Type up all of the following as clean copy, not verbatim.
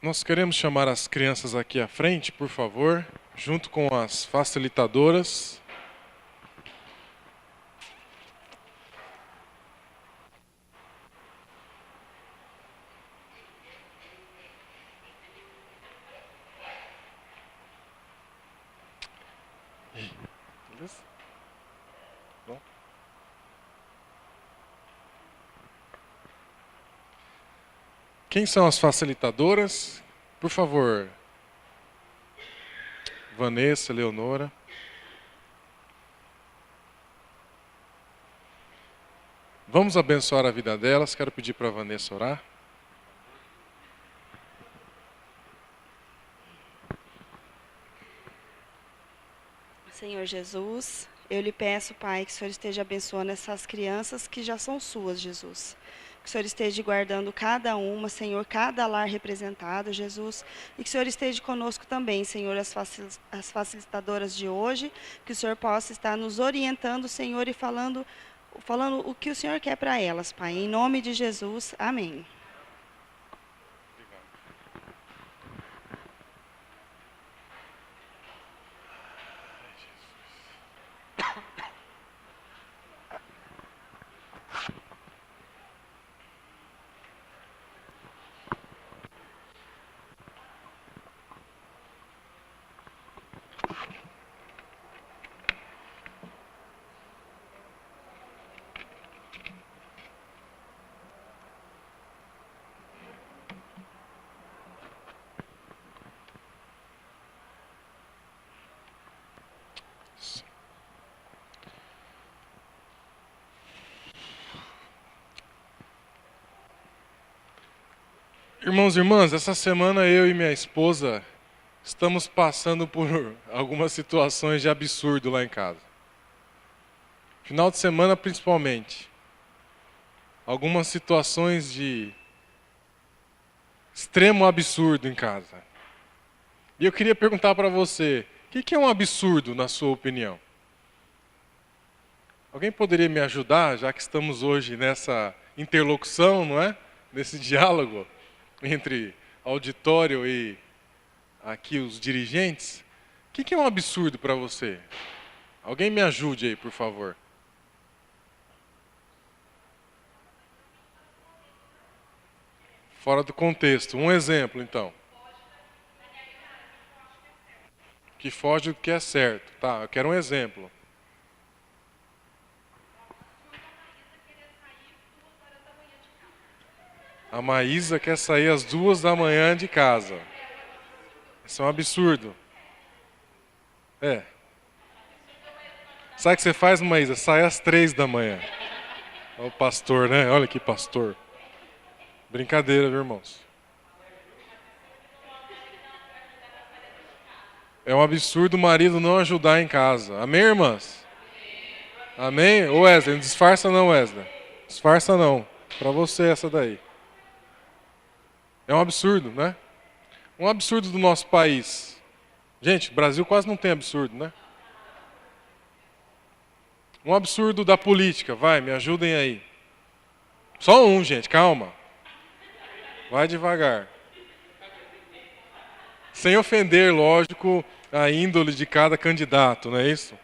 Nós queremos chamar as crianças aqui à frente, por favor, junto com as facilitadoras. Beleza? Bom. Quem são as facilitadoras? Por favor, Vanessa, Leonora. Vamos abençoar a vida delas. Quero pedir para a Vanessa orar. Senhor Jesus, eu lhe peço, Pai, que o Senhor esteja abençoando essas crianças que já são suas, Jesus. Que o Senhor esteja guardando cada uma, Senhor, cada lar representado, Jesus. E que o Senhor esteja conosco também, Senhor, as facilitadoras de hoje. Que o Senhor possa estar nos orientando, Senhor, e falando o que o Senhor quer para elas, Pai. Em nome de Jesus, amém. Irmãos e irmãs, essa semana eu e minha esposa estamos passando por algumas situações de absurdo lá em casa. Final de semana principalmente. Algumas situações de extremo absurdo em casa. E eu queria perguntar para você, o que é um absurdo na sua opinião? Alguém poderia me ajudar, já que estamos hoje nessa interlocução, não é? Nesse diálogo entre auditório e aqui os dirigentes? O que é um absurdo para você? Alguém me ajude aí, por favor. Fora do contexto. Um exemplo, então. Que foge do que é certo. Tá, eu quero um exemplo. A Maísa quer sair às 2 da manhã de casa. Isso é um absurdo. É. Sabe o que você faz, Maísa? Sai às 3 da manhã. Olha o pastor, né? Olha que pastor. Brincadeira, viu, irmãos? É um absurdo o marido não ajudar em casa. Amém, irmãs? Amém? Ô Wesley, não disfarça não, Wesley. Disfarça não. Pra você essa daí. É um absurdo, né? Um absurdo do nosso país. Gente, Brasil quase não tem absurdo, né? Um absurdo da política. Vai, me ajudem aí. Só um, gente, calma. Vai devagar. Sem ofender, lógico, a índole de cada candidato, não é isso?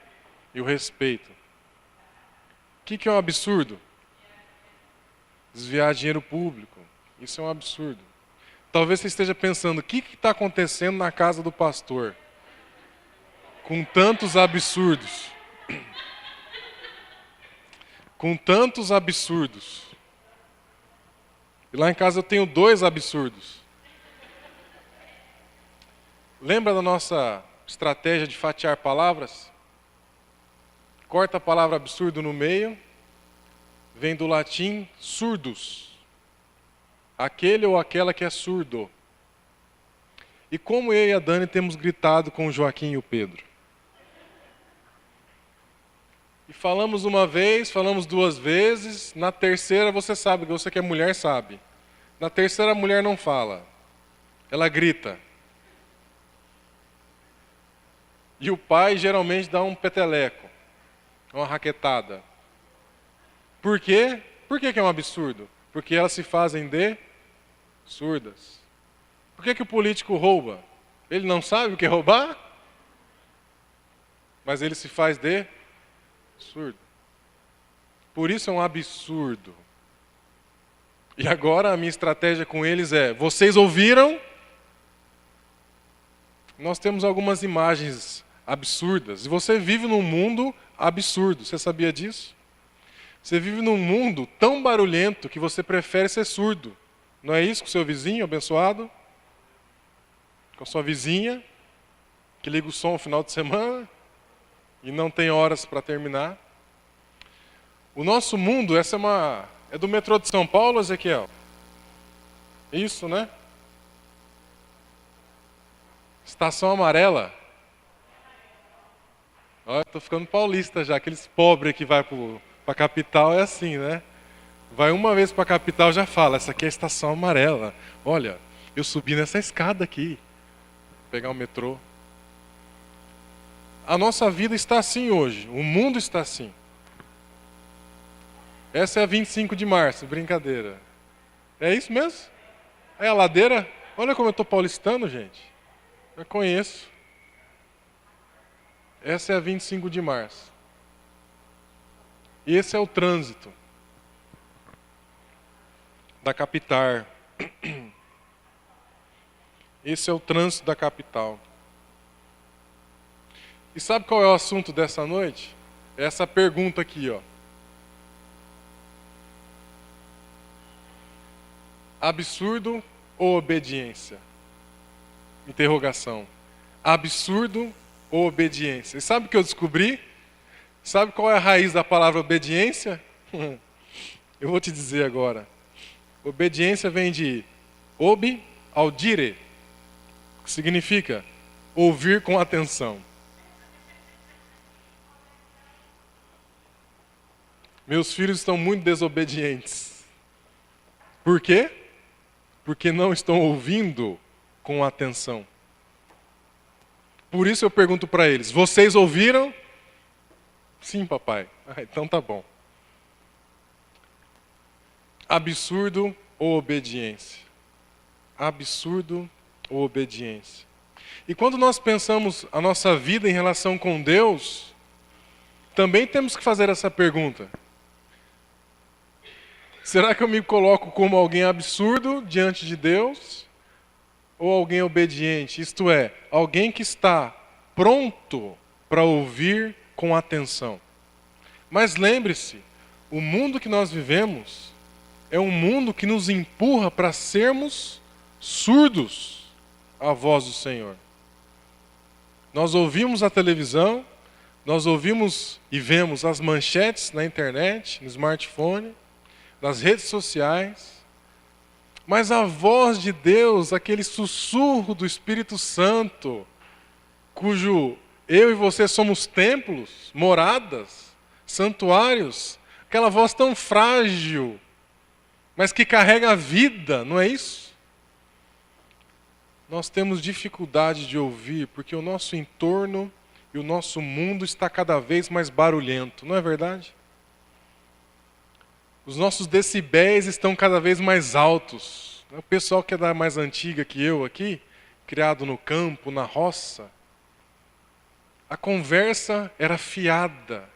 E o respeito. O que é um absurdo? Desviar dinheiro público. Isso é um absurdo. Talvez você esteja pensando, o que está acontecendo na casa do pastor? Com tantos absurdos. Com tantos absurdos. E lá em casa eu tenho 2 absurdos. Lembra da nossa estratégia de fatiar palavras? Corta a palavra absurdo no meio. Vem do latim surdus. Aquele ou aquela que é surdo. E como eu e a Dani temos gritado com o Joaquim e o Pedro. E falamos uma vez, falamos 2 vezes, na terceira você sabe, você que é mulher sabe. Na terceira a mulher não fala, ela grita. E o pai geralmente dá um peteleco, uma raquetada. Por quê? Por que é um absurdo? Porque elas se fazem de surdas. Por que o político rouba? Ele não sabe o que é roubar? Mas ele se faz de surdo. Por isso é um absurdo. E agora a minha estratégia com eles é: vocês ouviram? Nós temos algumas imagens absurdas. E você vive num mundo absurdo. Você sabia disso? Você vive num mundo tão barulhento que você prefere ser surdo. Não é isso com o seu vizinho abençoado? Com a sua vizinha, que liga o som no final de semana e não tem horas para terminar. O nosso mundo, é do metrô de São Paulo, Ezequiel? Isso, né? Estação amarela. Olha, estou ficando paulista já. Aqueles pobres que vai para a capital é assim, né? Vai uma vez para a capital já fala, essa aqui é a estação amarela. Olha, eu subi nessa escada aqui. Vou pegar o metrô. A nossa vida está assim hoje. O mundo está assim. Essa é a 25 de março, brincadeira. É isso mesmo? É a ladeira? Olha como eu estou paulistano, gente. Eu conheço. Essa é a 25 de março. E esse é o trânsito da capital. Esse é o trânsito da capital. E sabe qual é o assunto dessa noite? É essa pergunta aqui, ó. Absurdo ou obediência? Interrogação. Absurdo ou obediência? E sabe o que eu descobri? Sabe qual é a raiz da palavra obediência? Eu vou te dizer agora. Obediência vem de ob audire, que significa ouvir com atenção. Meus filhos estão muito desobedientes. Por quê? Porque não estão ouvindo com atenção. Por isso eu pergunto para eles: vocês ouviram? Sim, papai. Então tá bom. Absurdo ou obediência? Absurdo ou obediência? E quando nós pensamos a nossa vida em relação com Deus, também temos que fazer essa pergunta. Será que eu me coloco como alguém absurdo diante de Deus? Ou alguém obediente? Isto é, alguém que está pronto para ouvir com atenção. Mas lembre-se, o mundo que nós vivemos é um mundo que nos empurra para sermos surdos à voz do Senhor. Nós ouvimos a televisão, nós ouvimos e vemos as manchetes na internet, no smartphone, nas redes sociais, mas a voz de Deus, aquele sussurro do Espírito Santo, cujo eu e você somos templos, moradas, santuários, aquela voz tão frágil, mas que carrega a vida, não é isso? Nós temos dificuldade de ouvir, porque o nosso entorno e o nosso mundo está cada vez mais barulhento, não é verdade? Os nossos decibéis estão cada vez mais altos. O pessoal que é da mais antiga que eu aqui, criado no campo, na roça, a conversa era fiada.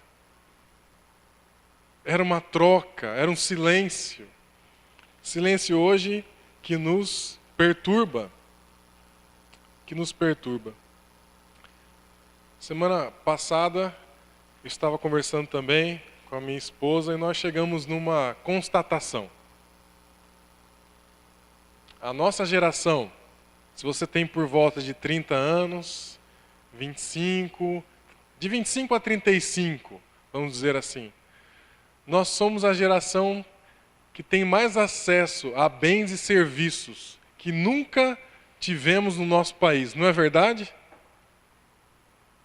Era uma troca, era um silêncio. Silêncio hoje que nos perturba. Que nos perturba. Semana passada, eu estava conversando também com a minha esposa e nós chegamos numa constatação. A nossa geração, se você tem por volta de 30 anos, 25, de 25 a 35, vamos dizer assim, nós somos a geração que tem mais acesso a bens e serviços que nunca tivemos no nosso país, não é verdade?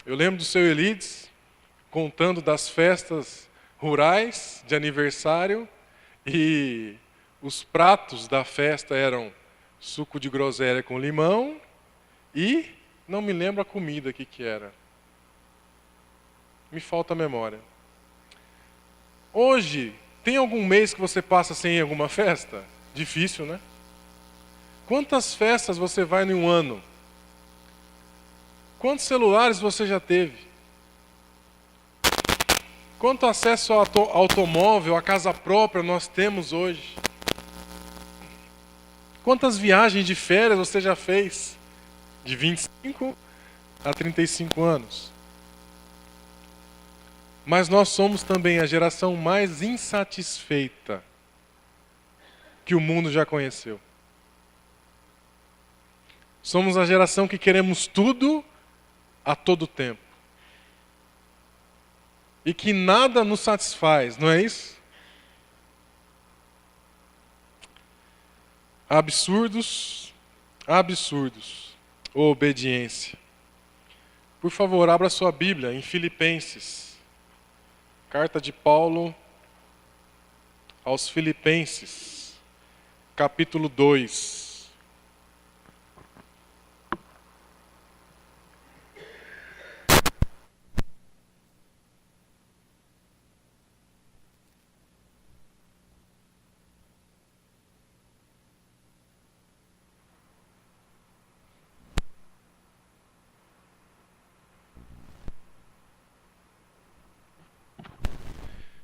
Eu lembro do seu Elides contando das festas rurais de aniversário e os pratos da festa eram suco de groselha com limão e não me lembro a comida que era. Me falta a memória. Hoje, tem algum mês que você passa sem ir a alguma festa? Difícil, né? Quantas festas você vai em um ano? Quantos celulares você já teve? Quanto acesso ao automóvel, à casa própria nós temos hoje? Quantas viagens de férias você já fez? De 25 a 35 anos. Mas nós somos também a geração mais insatisfeita que o mundo já conheceu. Somos a geração que queremos tudo a todo tempo. E que nada nos satisfaz, não é isso? Absurdos, absurdos. Obediência. Por favor, abra sua Bíblia em Filipenses. Carta de Paulo aos Filipenses, capítulo 2.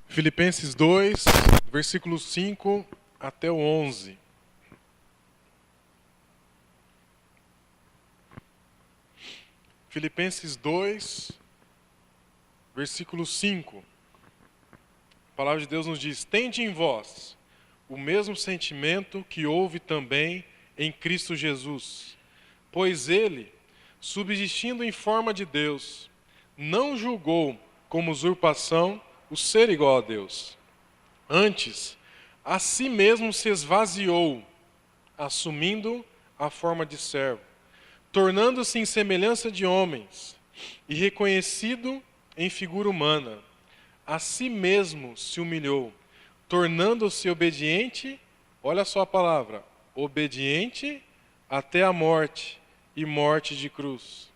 Filipenses 2, versículos 5 até o 11. Filipenses 2, versículo 5. A palavra de Deus nos diz: tende em vós o mesmo sentimento que houve também em Cristo Jesus, pois ele, subsistindo em forma de Deus, não julgou como usurpação o ser igual a Deus. Antes, a si mesmo se esvaziou, assumindo a forma de servo, tornando-se em semelhança de homens, e reconhecido em figura humana, a si mesmo se humilhou, tornando-se obediente, olha só a palavra, obediente até a morte, e morte de cruz.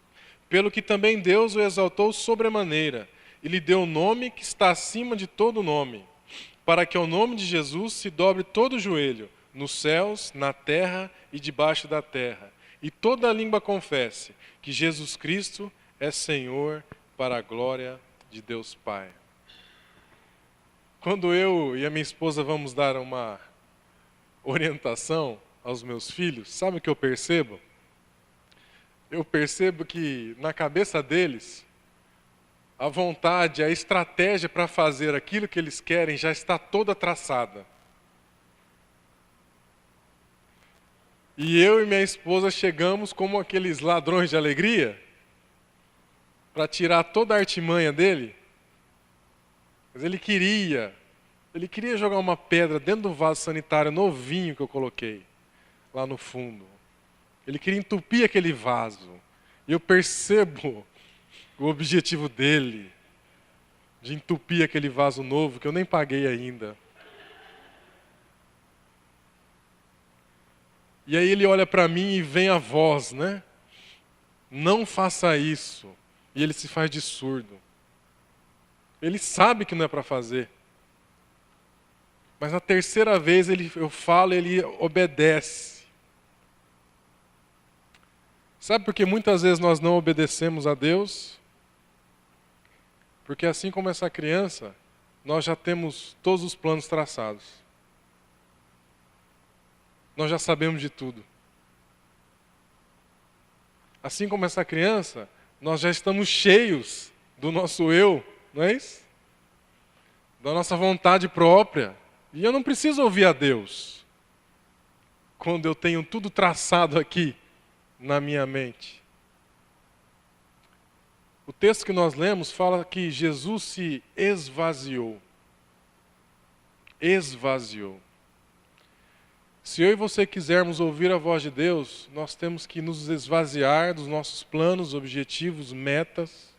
Pelo que também Deus o exaltou sobremaneira, e lhe deu o nome que está acima de todo nome, para que ao nome de Jesus se dobre todo o joelho, nos céus, na terra e debaixo da terra, e toda a língua confesse que Jesus Cristo é Senhor, para a glória de Deus Pai. Quando eu e a minha esposa vamos dar uma orientação aos meus filhos, sabe o que eu percebo? Eu percebo que na cabeça deles, a vontade, a estratégia para fazer aquilo que eles querem já está toda traçada. E eu e minha esposa chegamos como aqueles ladrões de alegria para tirar toda a artimanha dele. Mas ele queria jogar uma pedra dentro do vaso sanitário novinho que eu coloquei lá no fundo. Ele queria entupir aquele vaso. E eu percebo o objetivo dele, de entupir aquele vaso novo, que eu nem paguei ainda. E aí ele olha para mim e vem a voz, né? Não faça isso. E ele se faz de surdo. Ele sabe que não é para fazer. Mas na terceira vez eu falo e ele obedece. Sabe por que muitas vezes nós não obedecemos a Deus? Porque assim como essa criança, nós já temos todos os planos traçados. Nós já sabemos de tudo. Assim como essa criança, nós já estamos cheios do nosso eu, não é isso? Da nossa vontade própria. E eu não preciso ouvir a Deus quando eu tenho tudo traçado aqui na minha mente. O texto que nós lemos fala que Jesus se esvaziou. Esvaziou. Se eu e você quisermos ouvir a voz de Deus, nós temos que nos esvaziar dos nossos planos, objetivos, metas.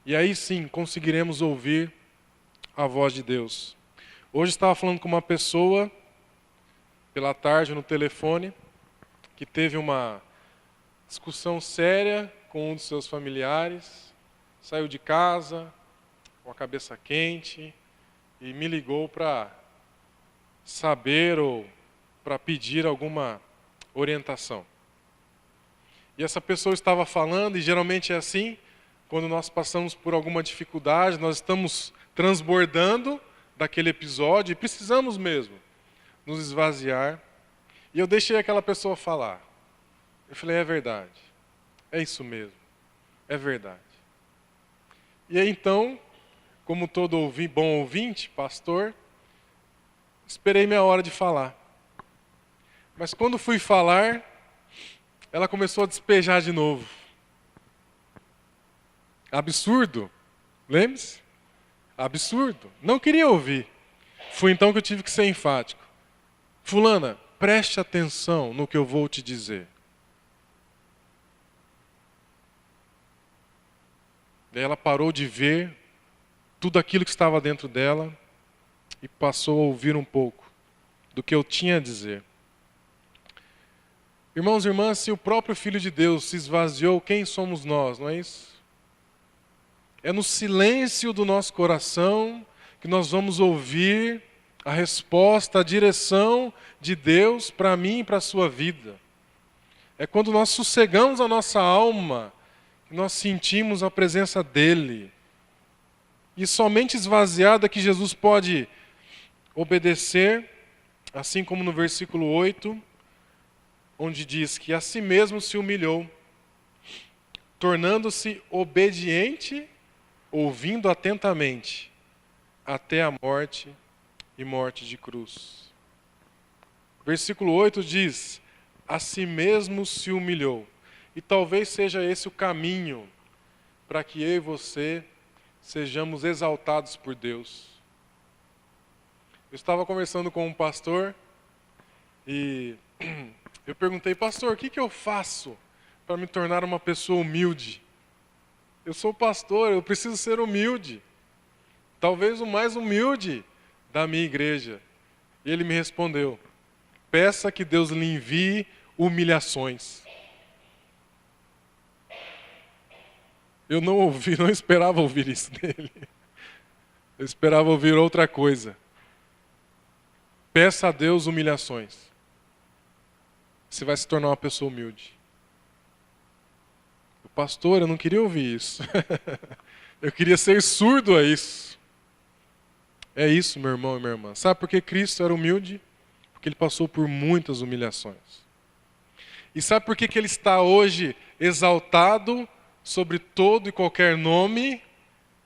E aí sim conseguiremos ouvir a voz de Deus. Hoje estava falando com uma pessoa, pela tarde no telefone, que teve uma discussão séria com um dos seus familiares, saiu de casa com a cabeça quente e me ligou para saber ou para pedir alguma orientação. E essa pessoa estava falando, e geralmente é assim, quando nós passamos por alguma dificuldade, nós estamos transbordando daquele episódio e precisamos mesmo nos esvaziar. E eu deixei aquela pessoa falar. Eu falei, é verdade, é isso mesmo, é verdade. E aí então, como todo bom ouvinte, pastor, esperei minha hora de falar. Mas quando fui falar, ela começou a despejar de novo. Absurdo, lembre-se? Absurdo, não queria ouvir. Foi então que eu tive que ser enfático. Fulana, preste atenção no que eu vou te dizer. Daí ela parou de ver tudo aquilo que estava dentro dela e passou a ouvir um pouco do que eu tinha a dizer. Irmãos e irmãs, se o próprio Filho de Deus se esvaziou, quem somos nós, não é isso? É no silêncio do nosso coração que nós vamos ouvir a resposta, a direção de Deus para mim e para a sua vida. É quando nós sossegamos a nossa alma que nós sentimos a presença dEle. E somente esvaziado é que Jesus pode obedecer, assim como no versículo 8, onde diz que a si mesmo se humilhou, tornando-se obediente, ouvindo atentamente, até a morte e morte de cruz. Versículo 8 diz, a si mesmo se humilhou. E talvez seja esse o caminho para que eu e você sejamos exaltados por Deus. Eu estava conversando com um pastor e eu perguntei, pastor, o que eu faço para me tornar uma pessoa humilde? Eu sou pastor, eu preciso ser humilde. Talvez o mais humilde da minha igreja. E ele me respondeu, peça que Deus lhe envie humilhações. Eu não ouvi, não esperava ouvir isso dele. Eu esperava ouvir outra coisa. Peça a Deus humilhações. Você vai se tornar uma pessoa humilde. O pastor, eu não queria ouvir isso. Eu queria ser surdo a isso. É isso, meu irmão e minha irmã. Sabe por que Cristo era humilde? Porque Ele passou por muitas humilhações. E sabe por que Ele está hoje exaltado sobre todo e qualquer nome?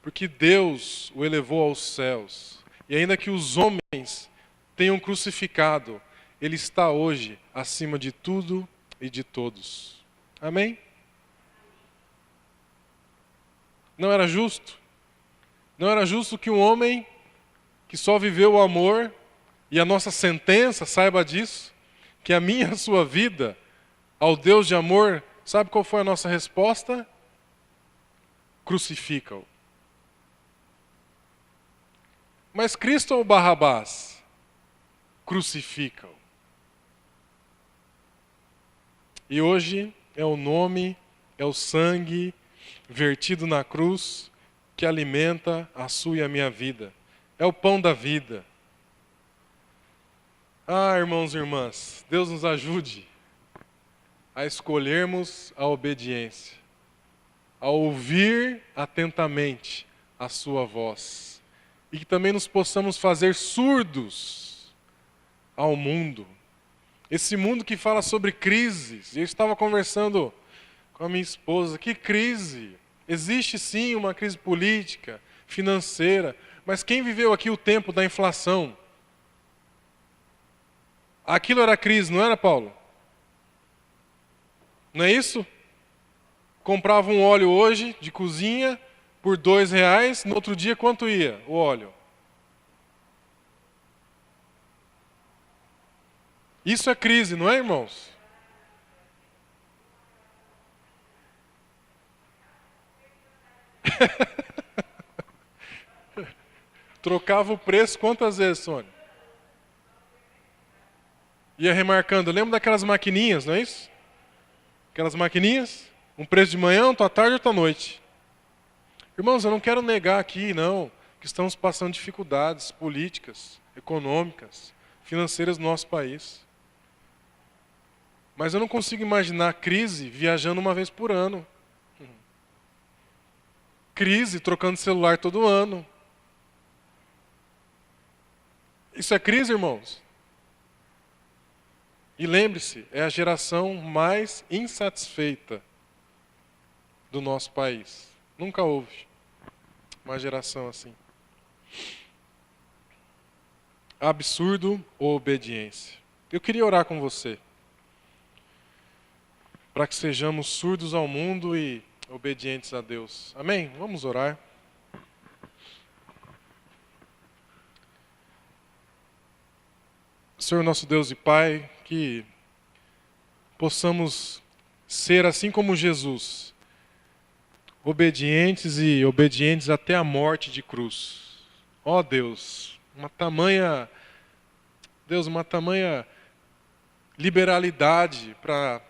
Porque Deus o elevou aos céus. E ainda que os homens tenham crucificado, Ele está hoje acima de tudo e de todos. Amém? Não era justo? Não era justo que um homem que só viveu o amor, e a nossa sentença, saiba disso, que a minha e a sua vida ao Deus de amor, sabe qual foi a nossa resposta? Crucifica-o. Mas Cristo ou Barrabás? Crucifica-o. E hoje é o nome, é o sangue vertido na cruz que alimenta a sua e a minha vida. É o pão da vida. Ah, irmãos e irmãs, Deus nos ajude a escolhermos a obediência, a ouvir atentamente a sua voz. E que também nos possamos fazer surdos ao mundo. Esse mundo que fala sobre crises. Eu estava conversando com a minha esposa, que crise? Existe sim uma crise política, financeira, mas quem viveu aqui o tempo da inflação? Aquilo era crise, não era, Paulo? Não é isso? Comprava um óleo hoje de cozinha por R$2, no outro dia quanto ia o óleo? Isso é crise, não é, irmãos? Trocava o preço quantas vezes, Sônia? Ia remarcando. Lembra daquelas maquininhas, não é isso? Aquelas maquininhas? Um preço de manhã, outra tarde, outra noite. Irmãos, eu não quero negar aqui, não, que estamos passando dificuldades políticas, econômicas, financeiras no nosso país. Mas eu não consigo imaginar crise viajando uma vez por ano. Crise trocando celular todo ano. Isso é crise, irmãos? E lembre-se, é a geração mais insatisfeita do nosso país. Nunca houve uma geração assim. Absurdo ou obediência? Eu queria orar com você, para que sejamos surdos ao mundo e obedientes a Deus. Amém? Vamos orar. Senhor nosso Deus e Pai, que possamos ser assim como Jesus, obedientes e obedientes até a morte de cruz. Ó Deus, uma tamanha liberalidade para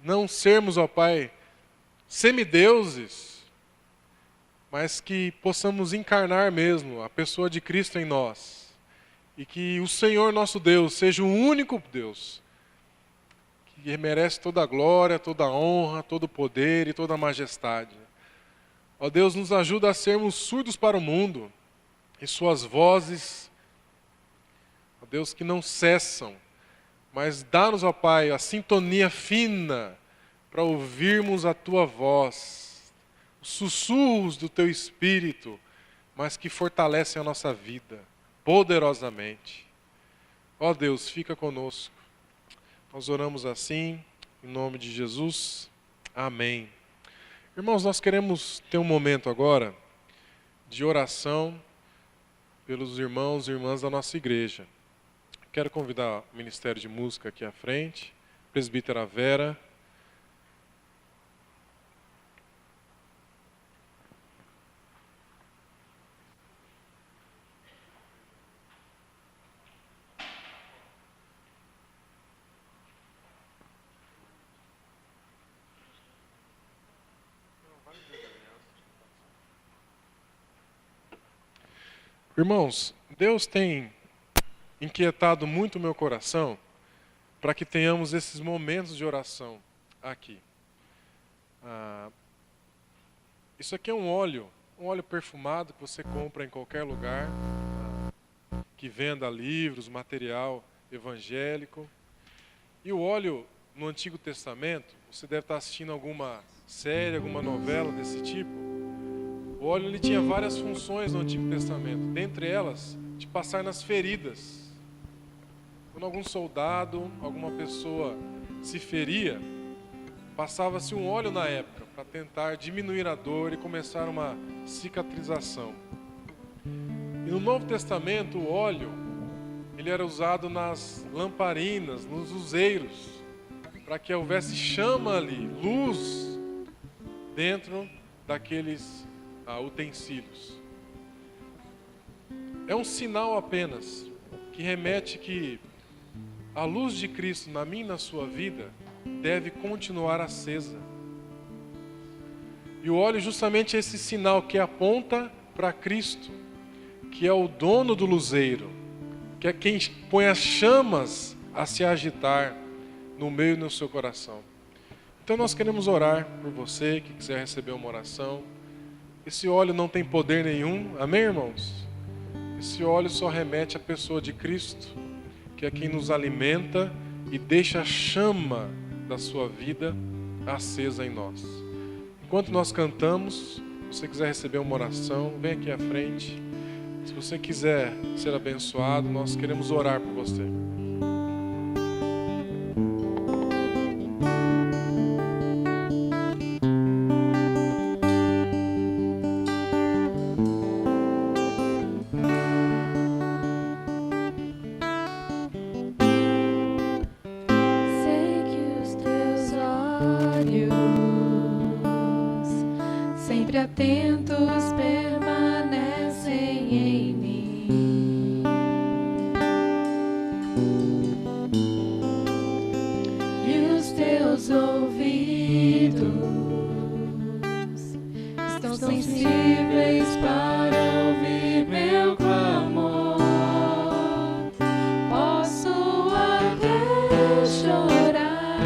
não sermos, ó Pai, semideuses, mas que possamos encarnar mesmo a pessoa de Cristo em nós. E que o Senhor nosso Deus seja o único Deus que merece toda a glória, toda a honra, todo o poder e toda a majestade. Ó Deus, nos ajuda a sermos surdos para o mundo e suas vozes, ó Deus, que não cessam, mas dá-nos, ó Pai, a sintonia fina para ouvirmos a Tua voz, os sussurros do Teu Espírito, mas que fortalecem a nossa vida poderosamente. Ó Deus, fica conosco. Nós oramos assim, em nome de Jesus. Amém. Irmãos, nós queremos ter um momento agora de oração pelos irmãos e irmãs da nossa igreja. Quero convidar o Ministério de Música aqui à frente, presbítera Vera. Irmãos, Deus tem inquietado muito o meu coração para que tenhamos esses momentos de oração aqui. Isso aqui é um óleo perfumado que você compra em qualquer lugar, que venda livros, material evangélico. E o óleo no Antigo Testamento, você deve estar assistindo alguma série, alguma novela desse tipo. O óleo ele tinha várias funções no Antigo Testamento, dentre elas, de passar nas feridas. Quando algum soldado, alguma pessoa se feria, passava-se um óleo na época para tentar diminuir a dor e começar uma cicatrização. E no Novo Testamento, o óleo ele era usado nas lamparinas, nos luzeiros, para que houvesse chama ali, luz dentro daqueles utensílios. É um sinal apenas que remete que a luz de Cristo na minha e na sua vida deve continuar acesa. E o óleo justamente é esse sinal que aponta para Cristo, que é o dono do luzeiro, que é quem põe as chamas a se agitar no meio do seu coração. Então nós queremos orar por você que quiser receber uma oração. Esse óleo não tem poder nenhum, amém, irmãos? Esse óleo só remete à pessoa de Cristo, que é quem nos alimenta e deixa a chama da sua vida acesa em nós. Enquanto nós cantamos, se você quiser receber uma oração, vem aqui à frente. Se você quiser ser abençoado, nós queremos orar por você. Sempre atentos permanecem em mim, e os teus ouvidos estão sensíveis para ouvir meu clamor. Posso até chorar,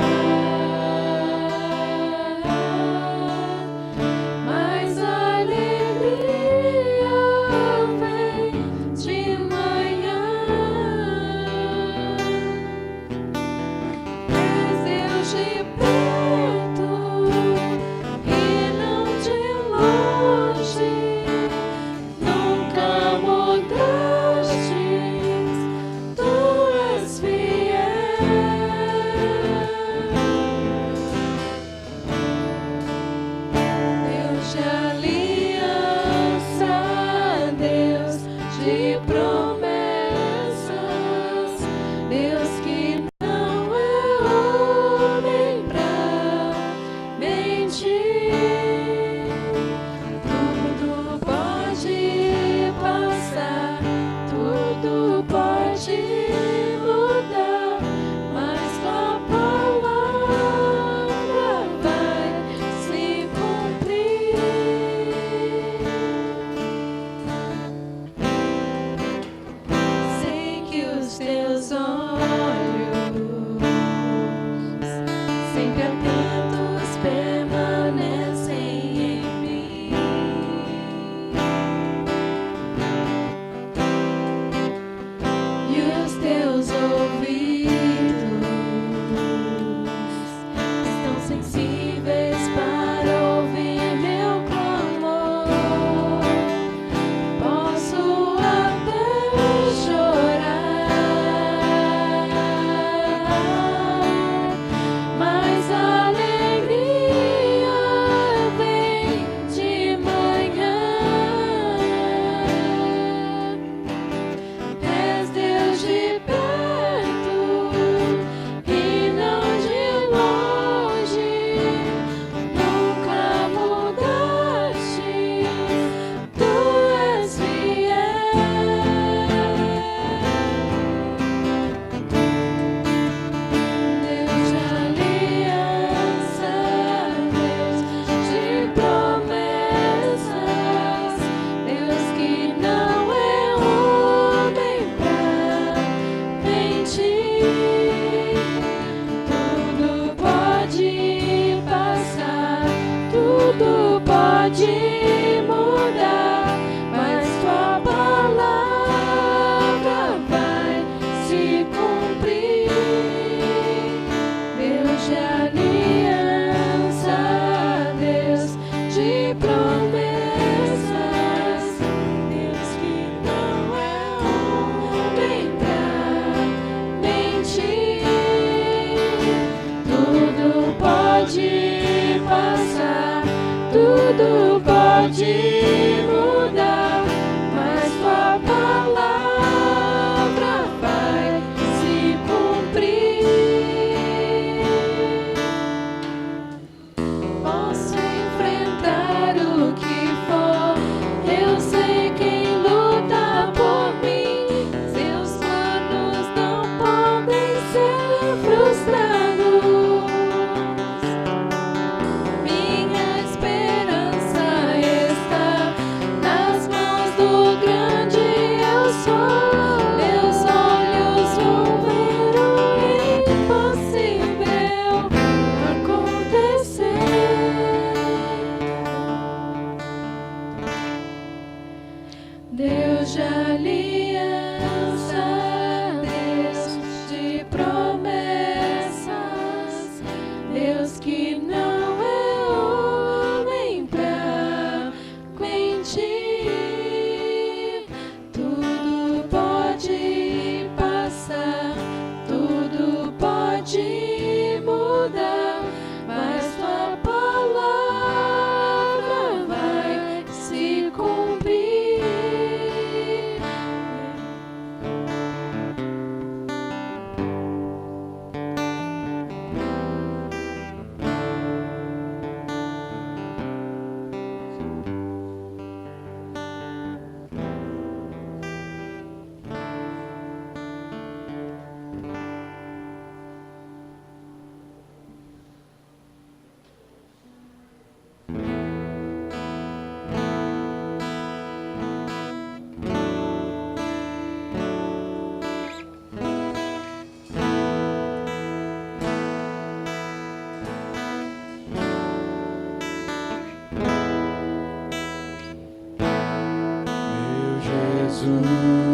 Jesus,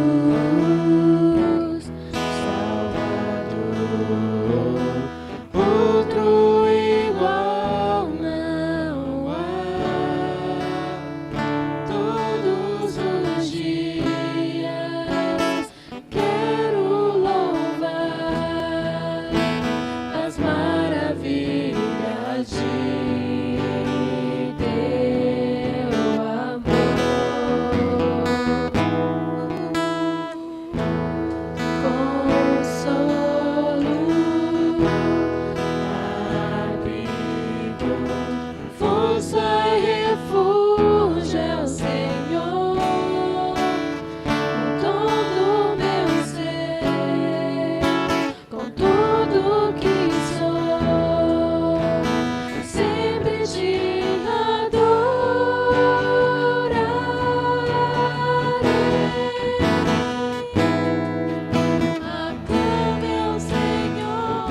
Salvador, outro igual não há. Todos os dias quero louvar as maravilhas de teu amor. Consolo, abrigo, força e refúgio é o Senhor. Com todo o meu ser, com tudo que sou, sempre te adorarei. Aclame ao Senhor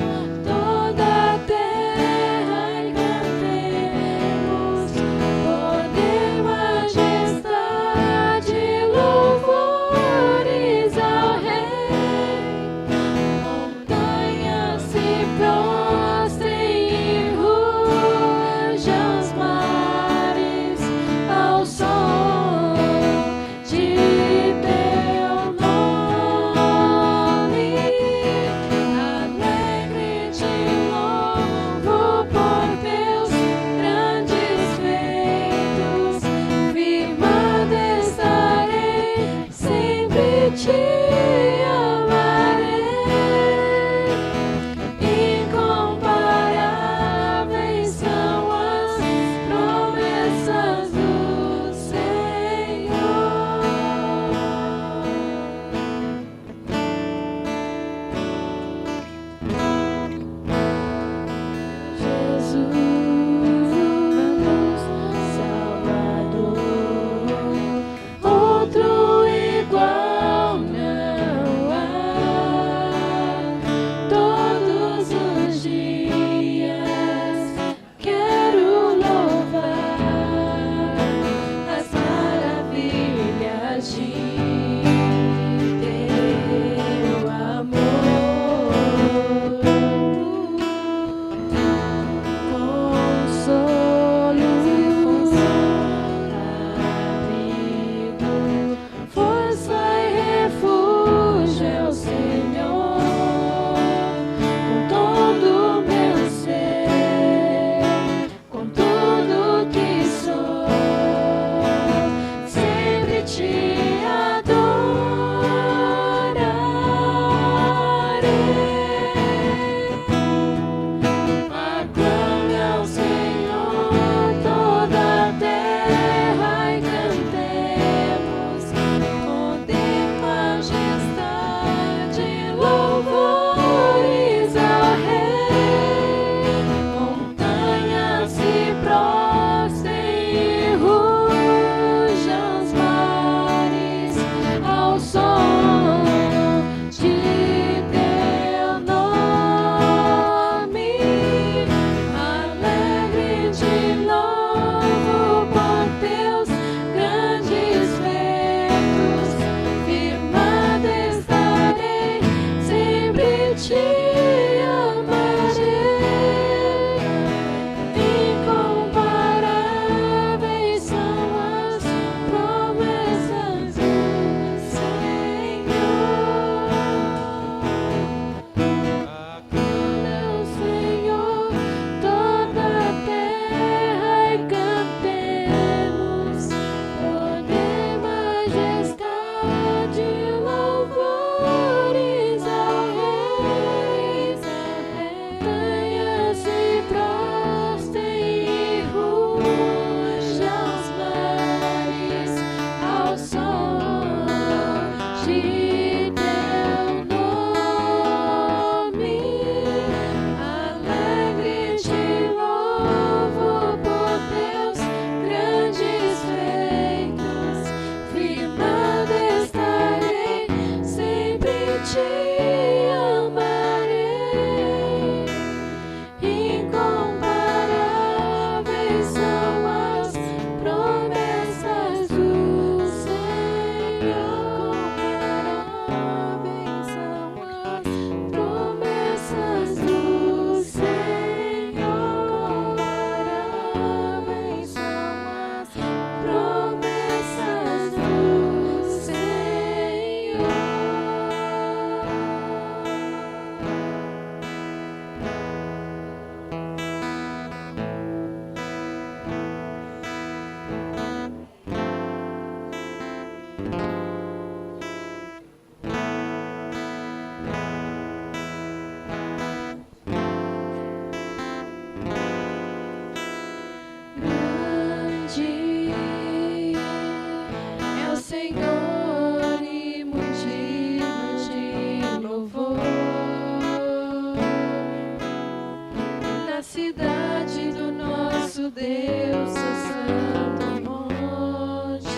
anjo, Deus, seu santo monte.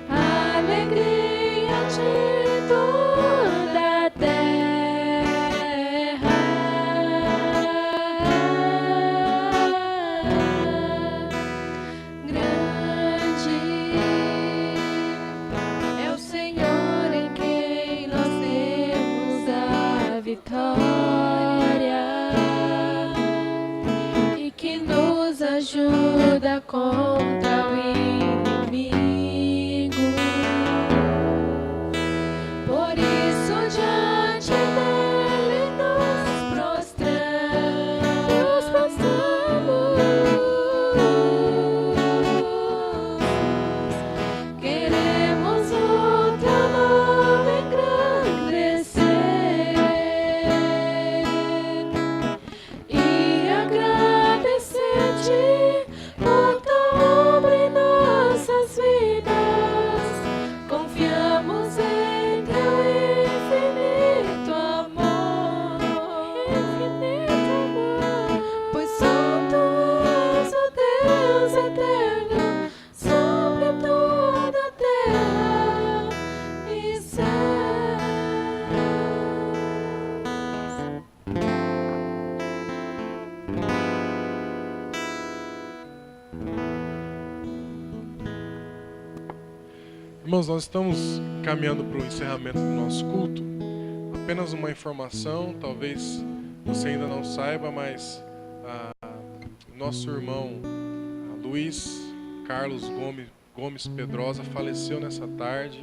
Alegria de toda a terra. Grande é o Senhor em quem nós temos a vitória e que nos ajuda contra o inimigo. Por isso diante dele nos prostramos. Queremos o teu nome engrandecer e agradecer-te por tua obra em nossas vidas. Confiamos em teu infinito amor, pois santo és o Deus eterno sobre toda a terra e céus. Irmãos, nós estamos caminhando para o encerramento do nosso culto. Apenas uma informação, talvez você ainda não saiba, mas nosso irmão Luiz Carlos Gomes Pedrosa faleceu nessa tarde,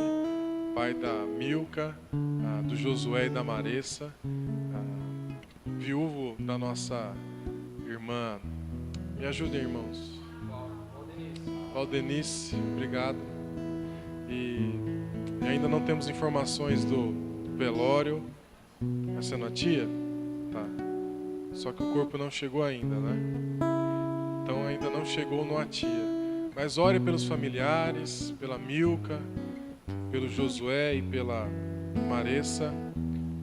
pai da Milka, do Josué e da Maressa, viúvo da nossa irmã. Me ajudem, irmãos. Valdenice, obrigado. E ainda não temos informações do velório. Vai ser na tia? Tá. Só que o corpo não chegou ainda, né? Então ainda não chegou no Atia. Mas ore pelos familiares, pela Milka, pelo Josué e pela Maressa.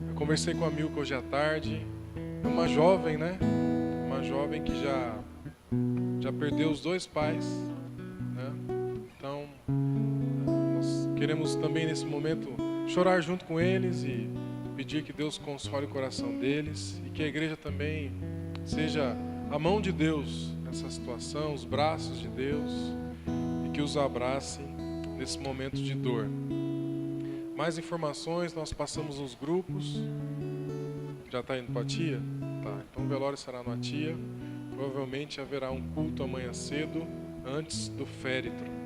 Eu conversei com a Milka hoje à tarde. É uma jovem, né? Uma jovem que já perdeu os dois pais, né? Então nós queremos também nesse momento chorar junto com eles e pedir que Deus console o coração deles e que a igreja também seja a mão de Deus nessa situação, os braços de Deus, e que os abrace nesse momento de dor. Mais informações nós passamos nos grupos. Já está indo para a tia? Tá, então o velório será na tia. Provavelmente haverá um culto amanhã cedo, antes do féretro.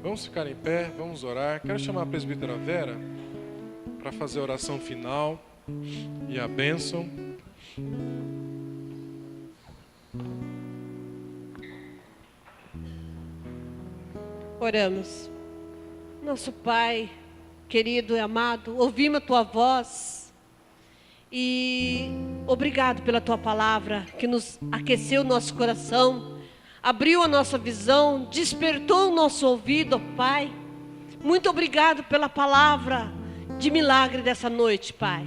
Vamos ficar em pé, vamos orar. Quero chamar a presbítera Vera para fazer a oração final e a bênção. Oramos. Nosso Pai, querido e amado, ouvimos a Tua voz e obrigado pela Tua palavra que nos aqueceu o nosso coração, abriu a nossa visão, despertou o nosso ouvido, ó Pai. Muito obrigado pela palavra de milagre dessa noite, Pai.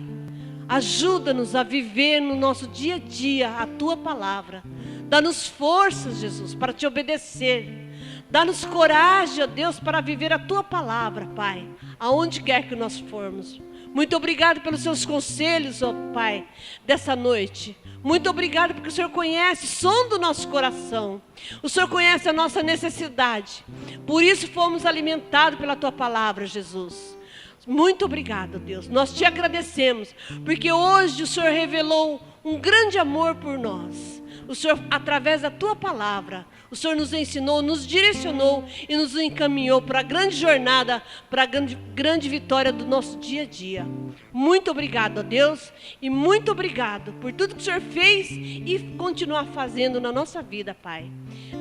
Ajuda-nos a viver no nosso dia a dia a Tua palavra. Dá-nos forças, Jesus, para Te obedecer. Dá-nos coragem, ó Deus, para viver a Tua palavra, Pai, aonde quer que nós formos. Muito obrigado pelos Seus conselhos, ó Pai, dessa noite. Muito obrigado porque o Senhor conhece o som do nosso coração. O Senhor conhece a nossa necessidade. Por isso fomos alimentados pela Tua palavra, Jesus. Muito obrigado, Deus. Nós Te agradecemos, porque hoje o Senhor revelou um grande amor por nós. O Senhor, através da Tua palavra, o Senhor nos ensinou, nos direcionou e nos encaminhou para a grande jornada, para a grande vitória do nosso dia a dia. Muito obrigado a Deus e muito obrigado por tudo que o Senhor fez e continua fazendo na nossa vida, Pai.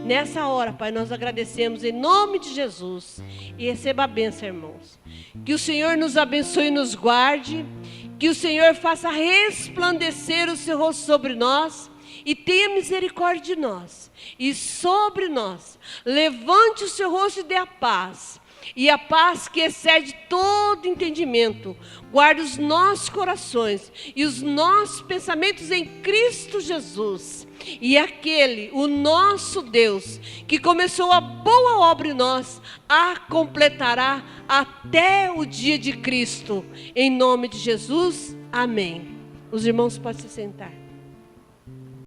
Nessa hora, Pai, nós agradecemos em nome de Jesus e receba a bênção, irmãos. Que o Senhor nos abençoe e nos guarde, que o Senhor faça resplandecer o seu rosto sobre nós e tenha misericórdia de nós, e sobre nós, levante o seu rosto e dê a paz, E a paz que excede todo entendimento, guarda os nossos corações e os nossos pensamentos em Cristo Jesus. E aquele, o nosso Deus, que começou a boa obra em nós, a completará até o dia de Cristo. Em nome de Jesus, amém. Os irmãos podem se sentar.